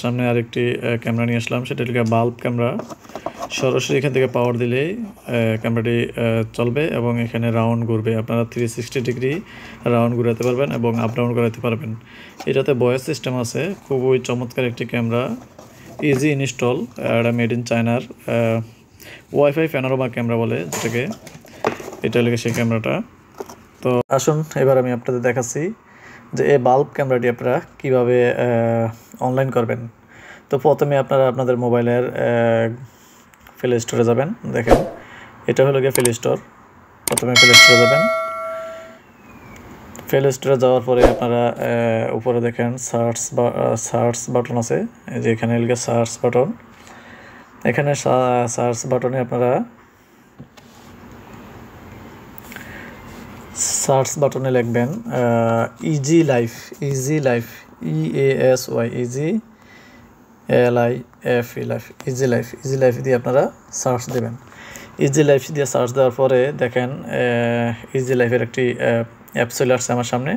সামনে আরেকটি ক্যামেরা নিয়ে আসলাম, সেটা হলো বাল্ব ক্যামেরা। সরাসরি এখান থেকে পাওয়ার দিলেই ক্যামেরাটি চলবে এবং এখানে রাউন্ড ঘুরবে। আপনারা 360 ডিগ্রি রাউন্ড ঘুরাতে পারবেন এবং আপ ডাউন করাতে পারবেন। এটাতে ভয়েস সিস্টেম আছে। খুবই চমৎকার একটি ক্যামেরা, ইজি ইনস্টল। এটা মেড ইন চায়নার ওয়াইফাই প্যানোরামা ক্যামেরা বলে যেটাকে। এটা লেগে সেই ক্যামেরাটা। তো আসুন এবার আমি আপনাদের দেখাচ্ছি যে এই বাল্ব ক্যামেরাটি আপনারা কীভাবে অনলাইন করবেন। তো প্রথমে আপনারা আপনাদের মোবাইলের প্লে স্টোরে যাবেন। দেখেন এটা হলো গিয়ে প্লে স্টোর। প্রথমে প্লে স্টোরে যাবেন। প্লে স্টোরে যাওয়ার পরে আপনারা উপরে দেখেন সার্চ বাটন আছে, এই যে এখানে হলো গিয়ে সার্চ বাটন। এখানে সার্চ বাটনে আপনারা সার্চ বাটনে লিখবেন easy life, EASY, easy LIFE, life, easy life দিয়ে আপনারা সার্চ দেবেন। ইজি লাইফ দিয়ে সার্চ দেওয়ার পরে দেখেন ইজি লাইফের একটি অ্যাপ চলে আসছে আমার সামনে।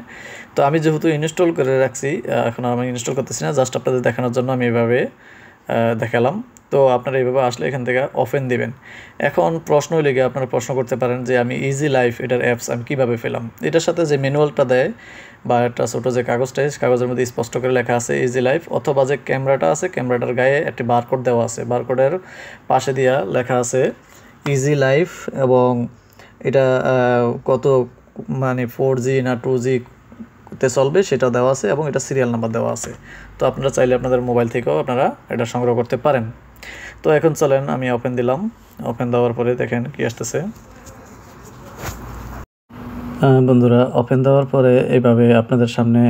তো আমি যেহেতু ইনস্টল করে রাখছি, এখন আমি ইনস্টল করতেছি না, জাস্ট আপনাদের দেখানোর জন্য আমি এভাবে দেখালাম। তো আপনারা এইভাবে আসলে এখান থেকে ওপেন দিবেন। এখন প্রশ্ন লেগে আপনারা প্রশ্ন করতে পারেন যে আমি ইজি লাইফ এটার অ্যাপস আমি কীভাবে পেলাম। এটার সাথে যে ম্যানুয়ালটা দেয় বা একটা ছোটো যে কাগজটা, কাগজের মধ্যে স্পষ্ট করে লেখা আছে ইজি লাইফ, অথবা যে ক্যামেরাটা আছে ক্যামেরাটার গায়ে একটি বারকোড দেওয়া আছে, বারকোডের পাশে দিয়া লেখা আছে ইজি লাইফ এবং এটা কত মানে 4G না 2G তে চলবে সেটা দেওয়া আছে এবং এটা সিরিয়াল নাম্বার দেওয়া আছে। তো আপনারা চাইলে আপনাদের মোবাইল থেকেও আপনারা এটা সংগ্রহ করতে পারেন। তো এখন চলেন আমি ওপেন দিলাম। ওপেন দেওয়ার পরে দেখেন কি আসতেছে। বন্ধুরা, ওপেন দেওয়ার পরে এইভাবে আপনাদের সামনে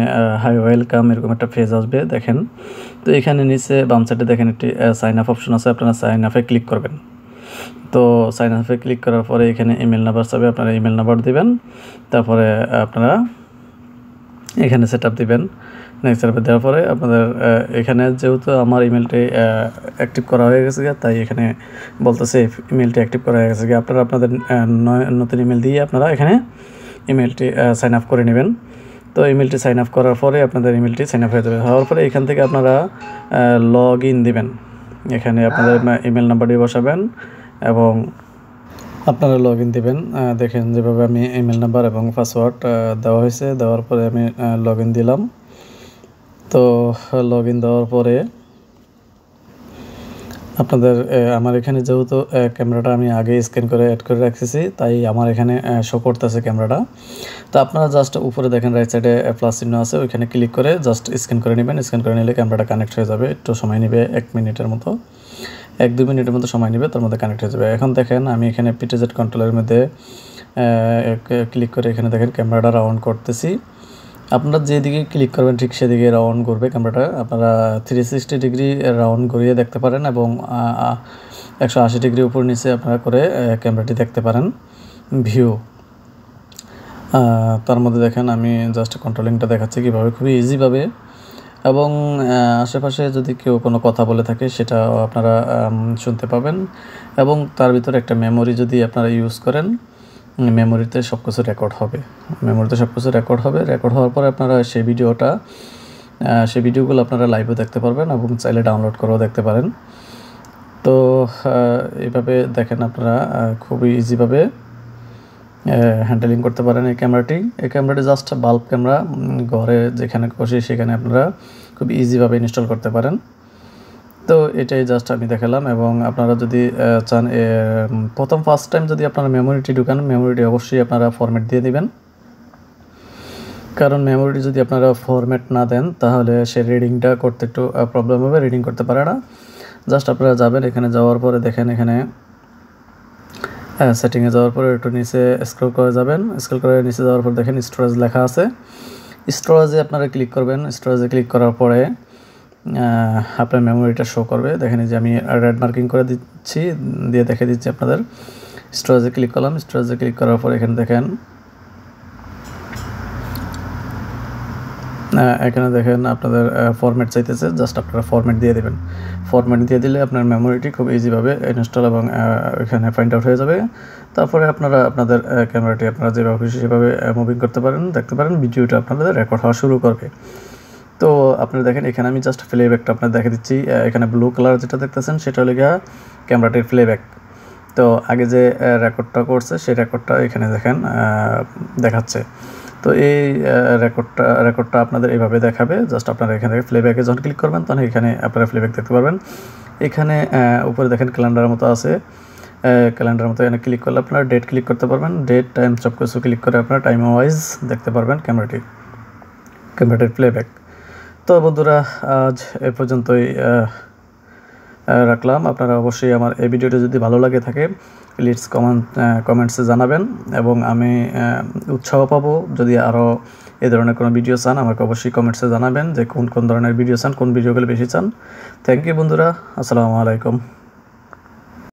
হাই ওয়েলকাম এরকম একটা পেজ আসবে। দেখেন তো এখানে নিচে বাম সাইডে দেখেন একটি সাইন আপ অপশন আছে, আপনারা সাইন আপে ক্লিক করবেন। তো সাইন আপে ক্লিক করার পরে এখানে ইমেল নাম্বার চাবে, আপনারা ইমেল নাম্বার দিবেন। তারপরে আপনারা এখানে সেট আপ দিবেন। নেক্সট সেট আপ দেওয়ার পরে আপনাদের এখানে যেহেতু আমার ইমেলটি অ্যাক্টিভ করা হয়ে গেছে, তাই এখানে বলতেছে ইমেলটি অ্যাক্টিভ করা হয়ে গেছে। আপনারা আপনাদের নতুন ইমেল দিয়ে আপনারা এখানে ইমেলটি সাইন আপ করে নেবেন। তো ইমেলটি সাইন আপ করার পরে আপনাদের ইমেলটি সাইন আপ হয়ে যাবে। হওয়ার পরে এখান থেকে আপনারা লগ ইন দিবেন। এখানে আপনাদের ইমেল নাম্বারটি বসাবেন এবং আপনারা লগ ইন দেবেন। দেখেন যেভাবে আমি ইমেল নাম্বার এবং পাসওয়ার্ড দেওয়া হয়েছে। দেওয়ার পরে আমি লগ ইন দিলাম। তো লগ ইন দেওয়ার পরে আপনাদের আমার এখানে যেহেতু ক্যামেরাটা আমি আগে স্ক্যান করে অ্যাড করে রাখতেছি, তাই আমার এখানে শো করতেছে ক্যামেরাটা। তো আপনারা জাস্ট উপরে দেখেন রাইট সাইডে প্লাস চিহ্ন আছে, ওইখানে ক্লিক করে জাস্ট স্ক্যান করে নেবেন। স্ক্যান করে নিলে ক্যামেরাটা কানেক্ট হয়ে যাবে। একটু সময় নেবে, 1 মিনিটের মতো, 1-2 মিনিটের মতো সময় নেবে, তার মধ্যে কানেক্ট হয়ে যাবে। এখন দেখেন আমি এখানে PTZ কন্ট্রোলের মধ্যে ক্লিক করে এখানে দেখেন ক্যামেরাটা রাউন্ড করতেছি। আপনারা যেদিকে ক্লিক করবেন ঠিক সেদিকে রাউন্ড করবে ক্যামেরাটা। আপনারা 360 ডিগ্রি রাউন্ড ঘুরিয়ে দেখতে পারেন এবং 180 ডিগ্রি উপর নিচে আপনারা করে ক্যামেরাটি দেখতে পারেন ভিউ। তার মধ্যে দেখেন আমি জাস্ট কন্ট্রোলিংটা দেখাচ্ছি কীভাবে, খুবই ইজিভাবে। এবং আশেপাশে যদি কেউ কোনো কথা বলে থাকে সেটাও আপনারা শুনতে পাবেন। এবং তার ভিতরে একটা মেমোরি যদি আপনারা ইউজ করেন, মেমোরিতে সব কিছু রেকর্ড হবে। রেকর্ড হওয়ার পরে আপনারা সেই ভিডিওগুলো আপনারা লাইভও দেখতে পারবেন এবং চাইলে ডাউনলোড করেও দেখতে পারেন। তো এইভাবে দেখেন আপনারা খুবই ইজিভাবে হ্যান্ডেলিং করতে পারেন এই ক্যামেরাটি জাস্ট বাল্ব ক্যামেরা। ঘরে যেখানে বসে সেখানে আপনারা খুব ইজিভাবে ইনস্টল করতে পারেন। তো এটাই জাস্ট আমি দেখালাম। এবং আপনারা যদি চান প্রথম ফার্স্ট টাইম যদি আপনারা মেমোরিটি ঢুকান, মেমোরিটি অবশ্যই আপনারা ফরম্যাট দিয়ে দিবেন। কারণ মেমোরিটি যদি আপনারা ফরম্যাট না দেন তাহলে সে রিডিংটা করতে একটু প্রবলেম হবে, রিডিং করতে পারে না। জাস্ট আপনারা যাবেন, এখানে যাওয়ার পরে দেখেন এখানে সেটিংয়ে যাওয়ার পরে একটু নিচে স্ক্রল করে যাবেন। স্ক্রল করে নিচে যাওয়ার পর দেখেন স্টোরেজ লেখা আছে। স্টোরেজে আপনারা ক্লিক করবেন। স্টোরেজে ক্লিক করার পরে আপনার মেমোরিটা শো করবে। দেখেন যে আমি রেড মার্কিং করে দিচ্ছি, দিয়ে দেখে দিচ্ছি আপনাদের। স্টোরেজে ক্লিক করলাম। স্টোরেজে ক্লিক করার পর এখানে দেখেন এখানে দেখেন আপনাদের ফরম্যাট চাইতেছে, জাস্ট আপনারা ফরম্যাট দিয়ে দেবেন। ফরম্যাট দিয়ে দিলে আপনার মেমোরিটি খুব ইজিভাবে ইনস্টল এবং এখানে ফাইন্ড আউট হয়ে যাবে। তারপরে আপনারা আপনাদের ক্যামেরাটি আপনারা যেভাবে খুশি সেভাবে মুভিং করতে পারেন, দেখতে পারেন। ভিডিওটা আপনাদের রেকর্ড হওয়া শুরু করবে। তো আপনারা দেখেন এখানে আমি জাস্ট প্লেব্যাকটা আপনাদের দেখে দিচ্ছি। এখানে ব্লু কালার যেটা দেখতেছেন সেটা হলো গিয়া ক্যামেরাটির প্লেব্যাক। তো আগে যে রেকর্ডটা করছে সেই রেকর্ডটা এখানে দেখেন দেখাচ্ছে। তো এই রেকর্ডটা আপনাদের এইভাবে দেখাবে। জাস্ট আপনারা এখানে প্লেব্যাকে যখন ক্লিক করবেন তখন এখানে আপনারা প্লেব্যাক দেখতে পারবেন। এখানে উপরে দেখেন ক্যালেন্ডারের মতো আছে, ক্যালেন্ডারের মতো এখানে ক্লিক করলে আপনারা ডেট ক্লিক করতে পারবেন। ডেট, টাইম সব কিছু ক্লিক করে আপনারা টাইম ওয়াইজ দেখতে পারবেন ক্যামেরাটির প্লেব্যাক। তো বন্ধুরা আজ এ পর্যন্তই রাখলাম। আপনারা অবশ্যই আমার এই ভিডিওটা যদি ভালো লাগে থাকে প্লিজ কমেন্টসে জানাবেন, এবং আমি উৎসাহ পাবো যদি আরও এই ধরনের কোনো ভিডিও চান আমাকে অবশ্যই কমেন্টসে জানাবেন যে কোন কোন ধরনের ভিডিও চান, কোন ভিডিওগুলো বেশি চান। থ্যাংক ইউ বন্ধুরা, আসসালামু আলাইকুম।